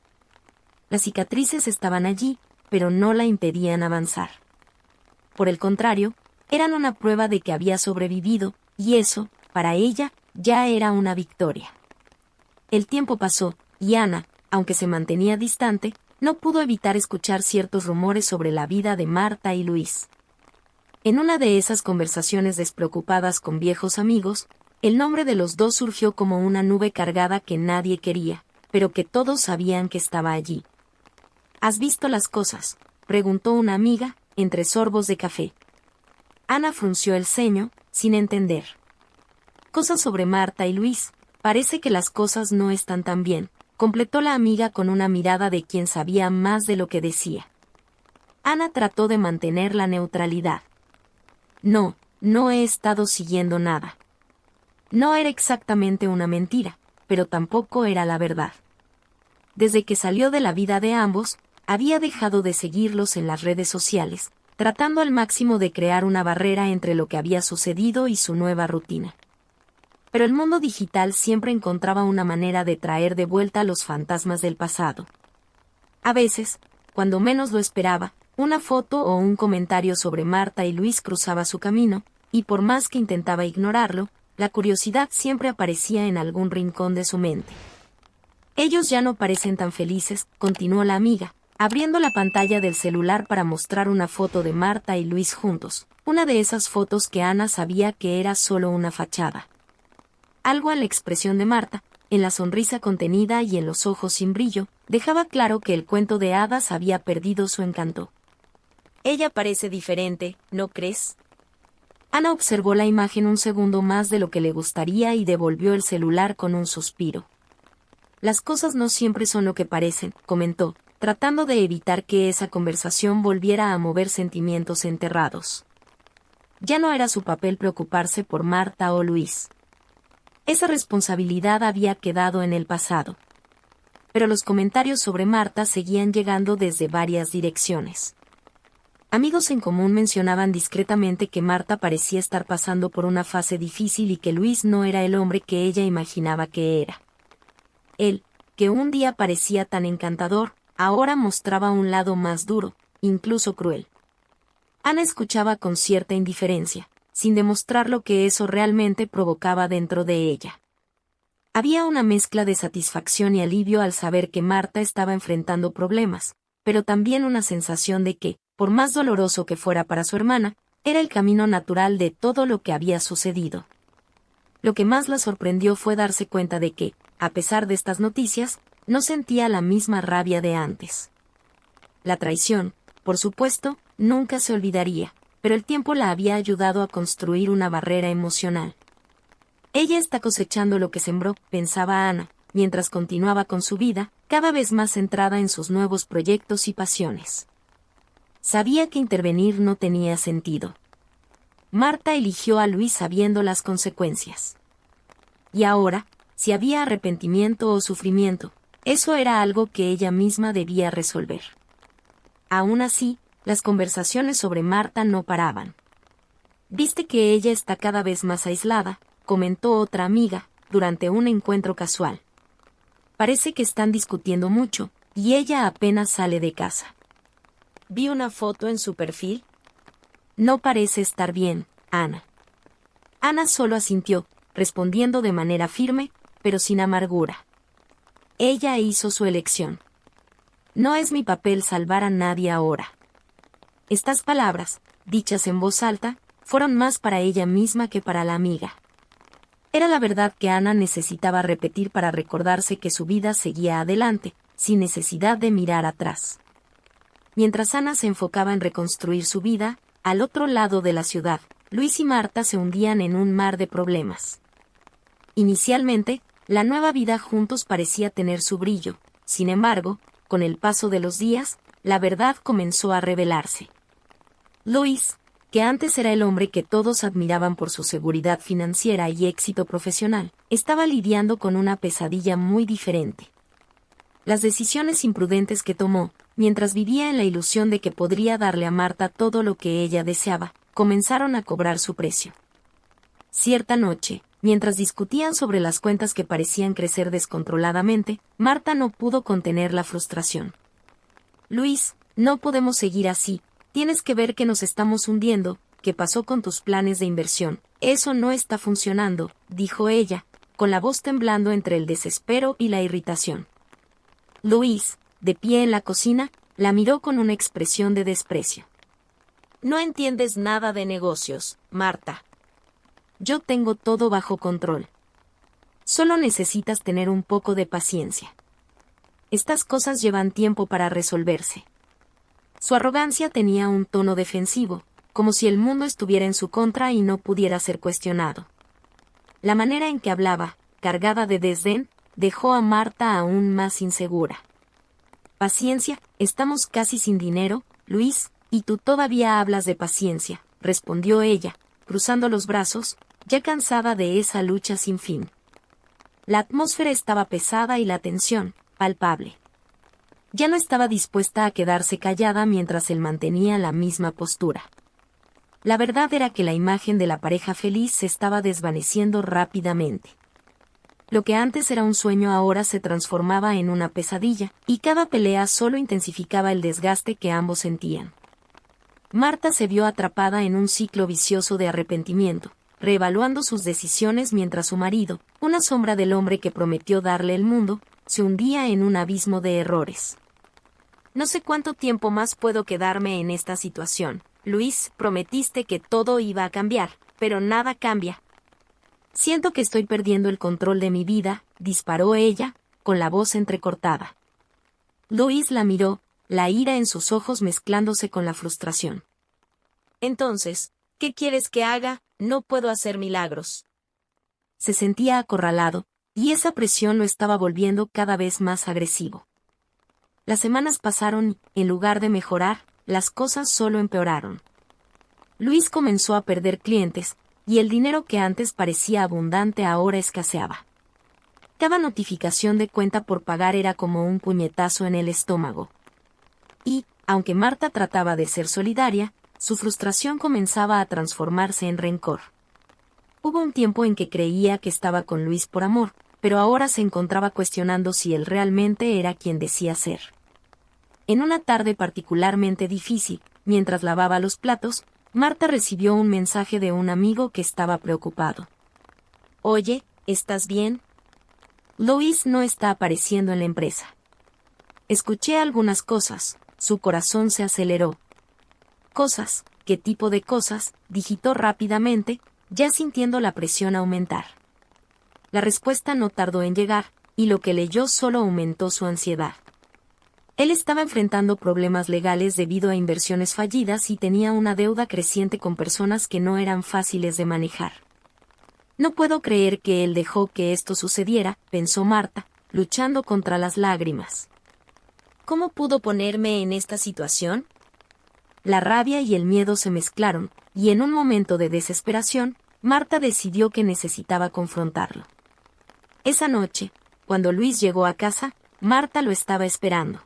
Las cicatrices estaban allí, pero no la impedían avanzar. Por el contrario, eran una prueba de que había sobrevivido, y eso, para ella, ya era una victoria. El tiempo pasó, y Ana, aunque se mantenía distante, no pudo evitar escuchar ciertos rumores sobre la vida de Marta y Luis. En una de esas conversaciones despreocupadas con viejos amigos, el nombre de los dos surgió como una nube cargada que nadie quería, pero que todos sabían que estaba allí. ¿Has visto las cosas?, preguntó una amiga, entre sorbos de café. Ana frunció el ceño, sin entender. Cosas sobre Marta y Luis. Parece que las cosas no están tan bien, completó la amiga con una mirada de quien sabía más de lo que decía. Ana trató de mantener la neutralidad. No, no he estado siguiendo nada. No era exactamente una mentira, pero tampoco era la verdad. Desde que salió de la vida de ambos, había dejado de seguirlos en las redes sociales, tratando al máximo de crear una barrera entre lo que había sucedido y su nueva rutina. Pero el mundo digital siempre encontraba una manera de traer de vuelta los fantasmas del pasado. A veces, cuando menos lo esperaba, una foto o un comentario sobre Marta y Luis cruzaba su camino, y por más que intentaba ignorarlo, la curiosidad siempre aparecía en algún rincón de su mente. Ellos ya no parecen tan felices, continuó la amiga, abriendo la pantalla del celular para mostrar una foto de Marta y Luis juntos, una de esas fotos que Ana sabía que era solo una fachada. Algo en la expresión de Marta, en la sonrisa contenida y en los ojos sin brillo, dejaba claro que el cuento de hadas había perdido su encanto. Ella parece diferente, ¿no crees? Ana observó la imagen un segundo más de lo que le gustaría y devolvió el celular con un suspiro. Las cosas no siempre son lo que parecen, comentó, tratando de evitar que esa conversación volviera a mover sentimientos enterrados. Ya no era su papel preocuparse por Marta o Luis. Esa responsabilidad había quedado en el pasado. Pero los comentarios sobre Marta seguían llegando desde varias direcciones. Amigos en común mencionaban discretamente que Marta parecía estar pasando por una fase difícil y que Luis no era el hombre que ella imaginaba que era. Él, que un día parecía tan encantador, ahora mostraba un lado más duro, incluso cruel. Ana escuchaba con cierta indiferencia, sin demostrar lo que eso realmente provocaba dentro de ella. Había una mezcla de satisfacción y alivio al saber que Marta estaba enfrentando problemas, pero también una sensación de que, por más doloroso que fuera para su hermana, era el camino natural de todo lo que había sucedido. Lo que más la sorprendió fue darse cuenta de que, a pesar de estas noticias, no sentía la misma rabia de antes. La traición, por supuesto, nunca se olvidaría, pero el tiempo la había ayudado a construir una barrera emocional. Ella está cosechando lo que sembró, pensaba Ana, mientras continuaba con su vida, cada vez más centrada en sus nuevos proyectos y pasiones. Sabía que intervenir no tenía sentido. Marta eligió a Luis sabiendo las consecuencias. Y ahora, si había arrepentimiento o sufrimiento, eso era algo que ella misma debía resolver. Aún así, las conversaciones sobre Marta no paraban. «Viste que ella está cada vez más aislada», comentó otra amiga, durante un encuentro casual. «Parece que están discutiendo mucho, y ella apenas sale de casa. Vi una foto en su perfil. No parece estar bien, Ana». Ana solo asintió, respondiendo de manera firme, pero sin amargura. Ella hizo su elección. No es mi papel salvar a nadie ahora. Estas palabras, dichas en voz alta, fueron más para ella misma que para la amiga. Era la verdad que Ana necesitaba repetir para recordarse que su vida seguía adelante, sin necesidad de mirar atrás. Mientras Ana se enfocaba en reconstruir su vida, al otro lado de la ciudad, Luis y Marta se hundían en un mar de problemas. Inicialmente, la nueva vida juntos parecía tener su brillo, sin embargo, con el paso de los días, la verdad comenzó a revelarse. Luis, que antes era el hombre que todos admiraban por su seguridad financiera y éxito profesional, estaba lidiando con una pesadilla muy diferente. Las decisiones imprudentes que tomó, mientras vivía en la ilusión de que podría darle a Marta todo lo que ella deseaba, comenzaron a cobrar su precio. Cierta noche, mientras discutían sobre las cuentas que parecían crecer descontroladamente, Marta no pudo contener la frustración. «Luis, no podemos seguir así. Tienes que ver que nos estamos hundiendo. ¿Qué pasó con tus planes de inversión? Eso no está funcionando», dijo ella, con la voz temblando entre el desespero y la irritación. Luis, de pie en la cocina, la miró con una expresión de desprecio. «No entiendes nada de negocios, Marta. Yo tengo todo bajo control. Solo necesitas tener un poco de paciencia». estas cosas llevan tiempo para resolverse. Su arrogancia tenía un tono defensivo, como si el mundo estuviera en su contra y no pudiera ser cuestionado. La manera en que hablaba, cargada de desdén, dejó a Marta aún más insegura. Paciencia, estamos casi sin dinero, Luis, y tú todavía hablas de paciencia, respondió ella, cruzando los brazos, ya cansada de esa lucha sin fin. La atmósfera estaba pesada y la tensión, palpable. Ya no estaba dispuesta a quedarse callada mientras él mantenía la misma postura. La verdad era que la imagen de la pareja feliz se estaba desvaneciendo rápidamente. Lo que antes era un sueño ahora se transformaba en una pesadilla, y cada pelea solo intensificaba el desgaste que ambos sentían. Marta se vio atrapada en un ciclo vicioso de arrepentimiento, reevaluando sus decisiones mientras su marido, una sombra del hombre que prometió darle el mundo, se hundía en un abismo de errores. No sé cuánto tiempo más puedo quedarme en esta situación. Luis, prometiste que todo iba a cambiar, pero nada cambia. Siento que estoy perdiendo el control de mi vida, disparó ella, con la voz entrecortada. Luis la miró, la ira en sus ojos mezclándose con la frustración. Entonces, ¿qué quieres que haga? No puedo hacer milagros. Se sentía acorralado, y esa presión lo estaba volviendo cada vez más agresivo. Las semanas pasaron y, en lugar de mejorar, las cosas solo empeoraron. Luis comenzó a perder clientes, y el dinero que antes parecía abundante ahora escaseaba. Cada notificación de cuenta por pagar era como un puñetazo en el estómago. Y, aunque Marta trataba de ser solidaria, su frustración comenzaba a transformarse en rencor. Hubo un tiempo en que creía que estaba con Luis por amor, pero ahora se encontraba cuestionando si él realmente era quien decía ser. En una tarde particularmente difícil, mientras lavaba los platos, Marta recibió un mensaje de un amigo que estaba preocupado. Oye, ¿estás bien? Luis no está apareciendo en la empresa. Escuché algunas cosas, su corazón se aceleró. ¿Cosas? ¿Qué tipo de cosas? Digitó rápidamente, ya sintiendo la presión aumentar. La respuesta no tardó en llegar, y lo que leyó solo aumentó su ansiedad. Él estaba enfrentando problemas legales debido a inversiones fallidas y tenía una deuda creciente con personas que no eran fáciles de manejar. No puedo creer que él dejó que esto sucediera, pensó Marta, luchando contra las lágrimas. ¿Cómo pudo ponerme en esta situación? La rabia y el miedo se mezclaron, y en un momento de desesperación, Marta decidió que necesitaba confrontarlo. Esa noche, cuando Luis llegó a casa, Marta lo estaba esperando.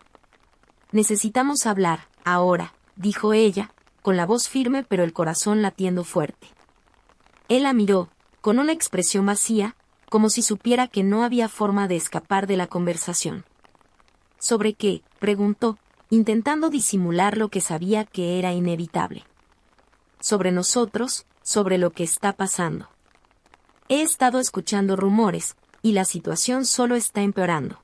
Necesitamos hablar, ahora, dijo ella, con la voz firme pero el corazón latiendo fuerte. Él la miró, con una expresión vacía, como si supiera que no había forma de escapar de la conversación. ¿Sobre qué?, preguntó, intentando disimular lo que sabía que era inevitable. Sobre nosotros, sobre lo que está pasando. He estado escuchando rumores, y la situación solo está empeorando.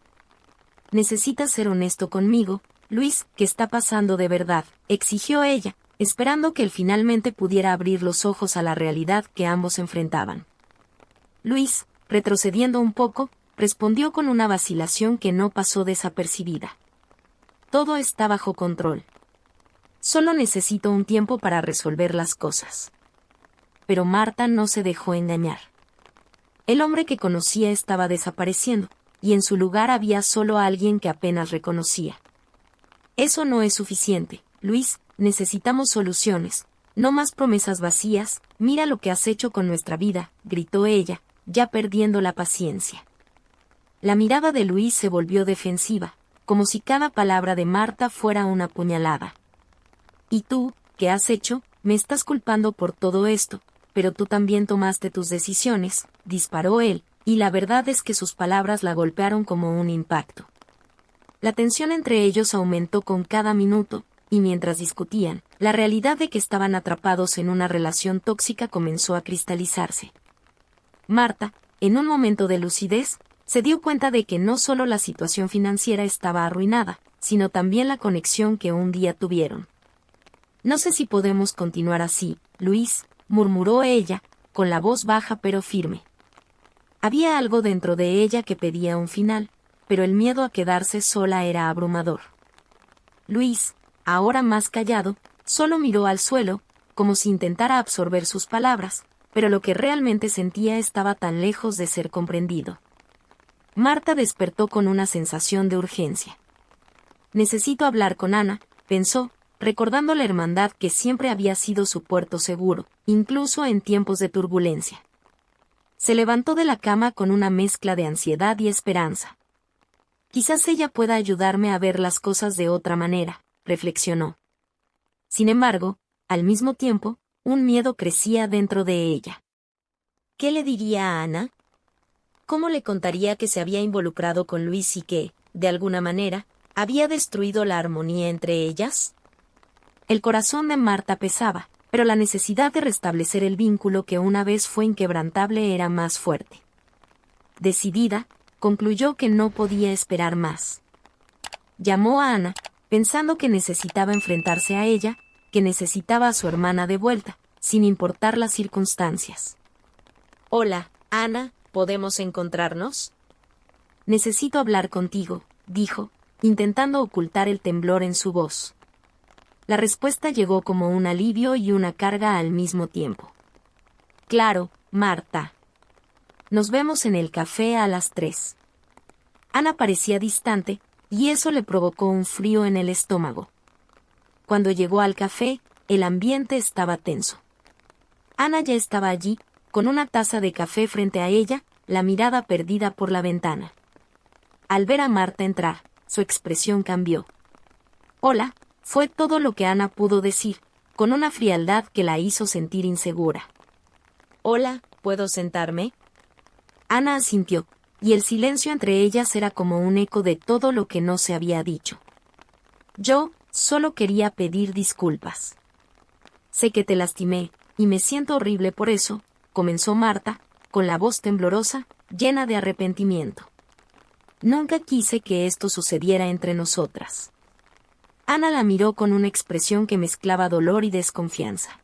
Necesitas ser honesto conmigo, Luis, ¿qué está pasando de verdad?, exigió ella, esperando que él finalmente pudiera abrir los ojos a la realidad que ambos enfrentaban. Luis, retrocediendo un poco, respondió con una vacilación que no pasó desapercibida. Todo está bajo control. Solo necesito un tiempo para resolver las cosas. Pero Marta no se dejó engañar. El hombre que conocía estaba desapareciendo, y en su lugar había solo alguien que apenas reconocía. Eso no es suficiente, Luis, necesitamos soluciones, no más promesas vacías, mira lo que has hecho con nuestra vida, gritó ella, ya perdiendo la paciencia. La mirada de Luis se volvió defensiva, como si cada palabra de Marta fuera una puñalada. ¿Y tú, qué has hecho? Me estás culpando por todo esto, pero tú también tomaste tus decisiones, disparó él, y la verdad es que sus palabras la golpearon como un impacto. La tensión entre ellos aumentó con cada minuto, y mientras discutían, la realidad de que estaban atrapados en una relación tóxica comenzó a cristalizarse. Marta, en un momento de lucidez, se dio cuenta de que no solo la situación financiera estaba arruinada, sino también la conexión que un día tuvieron. No sé si podemos continuar así, Luis, murmuró ella, con la voz baja pero firme. Había algo dentro de ella que pedía un final, pero el miedo a quedarse sola era abrumador. Luis, ahora más callado, solo miró al suelo, como si intentara absorber sus palabras, pero lo que realmente sentía estaba tan lejos de ser comprendido. Marta despertó con una sensación de urgencia. Necesito hablar con Ana, pensó, recordando la hermandad que siempre había sido su puerto seguro, incluso en tiempos de turbulencia. Se levantó de la cama con una mezcla de ansiedad y esperanza. Quizás ella pueda ayudarme a ver las cosas de otra manera, reflexionó. Sin embargo, al mismo tiempo, un miedo crecía dentro de ella. ¿Qué le diría a Ana? ¿Cómo le contaría que se había involucrado con Luis y que, de alguna manera, había destruido la armonía entre ellas? El corazón de Marta pesaba, pero la necesidad de restablecer el vínculo que una vez fue inquebrantable era más fuerte. Decidida, concluyó que no podía esperar más. Llamó a Ana, pensando que necesitaba enfrentarse a ella, que necesitaba a su hermana de vuelta, sin importar las circunstancias. «Hola, Ana, ¿podemos encontrarnos?» «Necesito hablar contigo», dijo, intentando ocultar el temblor en su voz. La respuesta llegó como un alivio y una carga al mismo tiempo. «Claro, Marta. Nos vemos en el café a las 3». Ana parecía distante, y eso le provocó un frío en el estómago. Cuando llegó al café, el ambiente estaba tenso. Ana ya estaba allí, con una taza de café frente a ella, la mirada perdida por la ventana. Al ver a Marta entrar, su expresión cambió. «Hola», fue todo lo que Ana pudo decir, con una frialdad que la hizo sentir insegura. «Hola, ¿puedo sentarme?» Ana asintió, y el silencio entre ellas era como un eco de todo lo que no se había dicho. «Yo solo quería pedir disculpas. Sé que te lastimé, y me siento horrible por eso», comenzó Marta, con la voz temblorosa, llena de arrepentimiento. «Nunca quise que esto sucediera entre nosotras». Ana la miró con una expresión que mezclaba dolor y desconfianza.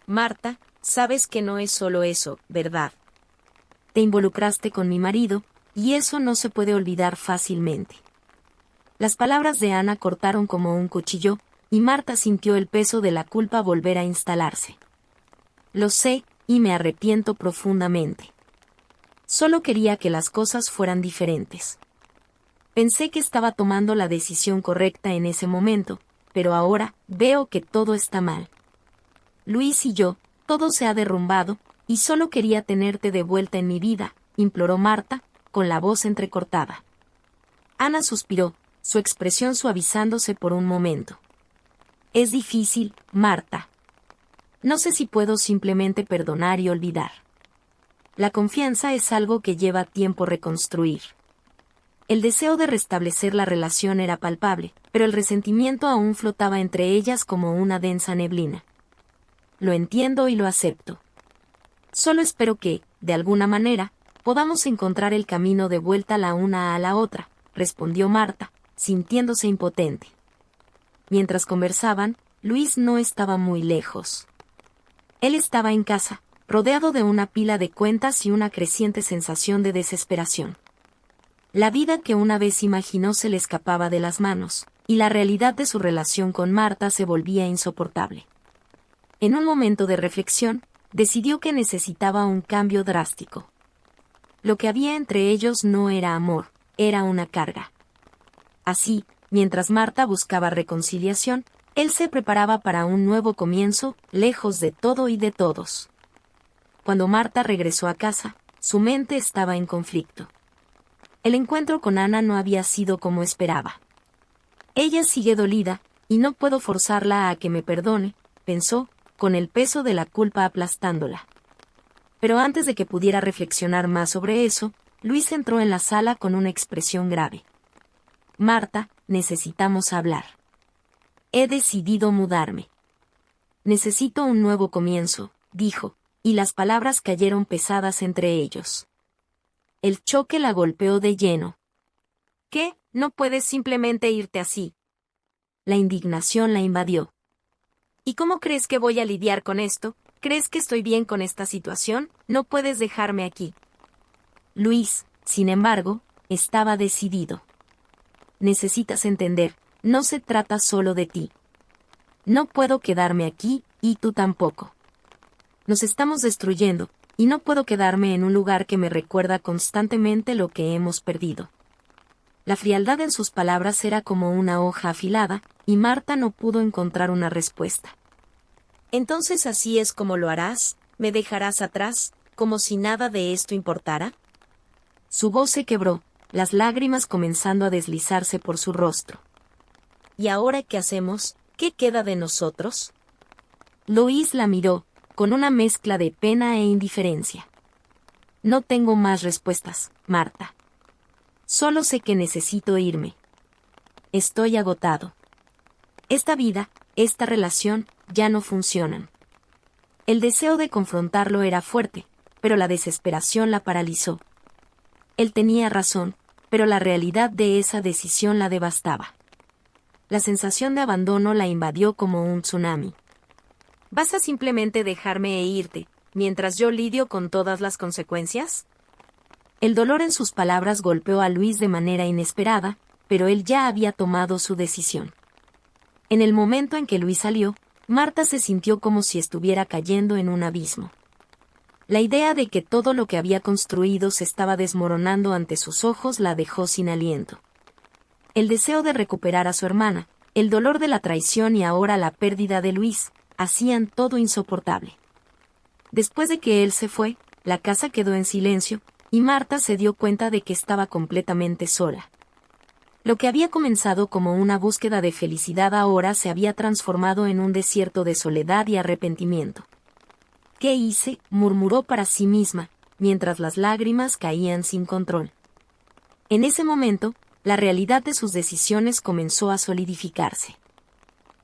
«Marta, sabes que no es solo eso, ¿verdad? Te involucraste con mi marido, y eso no se puede olvidar fácilmente». Las palabras de Ana cortaron como un cuchillo, y Marta sintió el peso de la culpa volver a instalarse. «Lo sé, y me arrepiento profundamente. Solo quería que las cosas fueran diferentes. Pensé que estaba tomando la decisión correcta en ese momento, pero ahora veo que todo está mal. Luis y yo, todo se ha derrumbado, y solo quería tenerte de vuelta en mi vida», imploró Marta, con la voz entrecortada. Ana suspiró, su expresión suavizándose por un momento. «Es difícil, Marta. No sé si puedo simplemente perdonar y olvidar. La confianza es algo que lleva tiempo reconstruir». El deseo de restablecer la relación era palpable, pero el resentimiento aún flotaba entre ellas como una densa neblina. «Lo entiendo y lo acepto. Solo espero que, de alguna manera, podamos encontrar el camino de vuelta la una a la otra», respondió Marta, sintiéndose impotente. Mientras conversaban, Luis no estaba muy lejos. Él estaba en casa, rodeado de una pila de cuentas y una creciente sensación de desesperación. La vida que una vez imaginó se le escapaba de las manos, y la realidad de su relación con Marta se volvía insoportable. En un momento de reflexión, decidió que necesitaba un cambio drástico. Lo que había entre ellos no era amor, era una carga. Así, mientras Marta buscaba reconciliación, él se preparaba para un nuevo comienzo, lejos de todo y de todos. Cuando Marta regresó a casa, su mente estaba en conflicto. El encuentro con Ana no había sido como esperaba. «Ella sigue dolida, y no puedo forzarla a que me perdone», pensó, con el peso de la culpa aplastándola. Pero antes de que pudiera reflexionar más sobre eso, Luis entró en la sala con una expresión grave. «Marta, necesitamos hablar. He decidido mudarme. Necesito un nuevo comienzo», dijo, y las palabras cayeron pesadas entre ellos. El choque la golpeó de lleno. «¿Qué? ¿No puedes simplemente irte así?» La indignación la invadió. «¿Y cómo crees que voy a lidiar con esto? ¿Crees que estoy bien con esta situación? No puedes dejarme aquí». Luis, sin embargo, estaba decidido. Necesitas entender, no se trata solo de ti. No puedo quedarme aquí, y tú tampoco. Nos estamos destruyendo, y no puedo quedarme en un lugar que me recuerda constantemente lo que hemos perdido. La frialdad en sus palabras era como una hoja afilada, y Marta no pudo encontrar una respuesta. ¿Entonces así es como lo harás? ¿Me dejarás atrás, como si nada de esto importara? Su voz se quebró, las lágrimas comenzando a deslizarse por su rostro. ¿Y ahora qué hacemos? ¿Qué queda de nosotros? Luis la miró, con una mezcla de pena e indiferencia. No tengo más respuestas, Marta. Solo sé que necesito irme. Estoy agotado. Esta vida, esta relación, ya no funcionan. El deseo de confrontarlo era fuerte, pero la desesperación la paralizó. Él tenía razón, pero la realidad de esa decisión la devastaba. La sensación de abandono la invadió como un tsunami. ¿Vas a simplemente dejarme e irte, mientras yo lidio con todas las consecuencias? El dolor en sus palabras golpeó a Luis de manera inesperada, pero él ya había tomado su decisión. En el momento en que Luis salió, Marta se sintió como si estuviera cayendo en un abismo. La idea de que todo lo que había construido se estaba desmoronando ante sus ojos la dejó sin aliento. El deseo de recuperar a su hermana, el dolor de la traición y ahora la pérdida de Luis, hacían todo insoportable. Después de que él se fue, la casa quedó en silencio, y Marta se dio cuenta de que estaba completamente sola. Lo que había comenzado como una búsqueda de felicidad ahora se había transformado en un desierto de soledad y arrepentimiento. ¿Qué hice?, murmuró para sí misma, mientras las lágrimas caían sin control. En ese momento, la realidad de sus decisiones comenzó a solidificarse.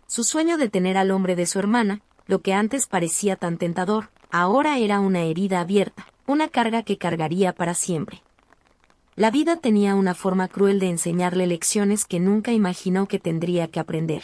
Su sueño de tener al hombre de su hermana, lo que antes parecía tan tentador, ahora era una herida abierta, una carga que cargaría para siempre. La vida tenía una forma cruel de enseñarle lecciones que nunca imaginó que tendría que aprender.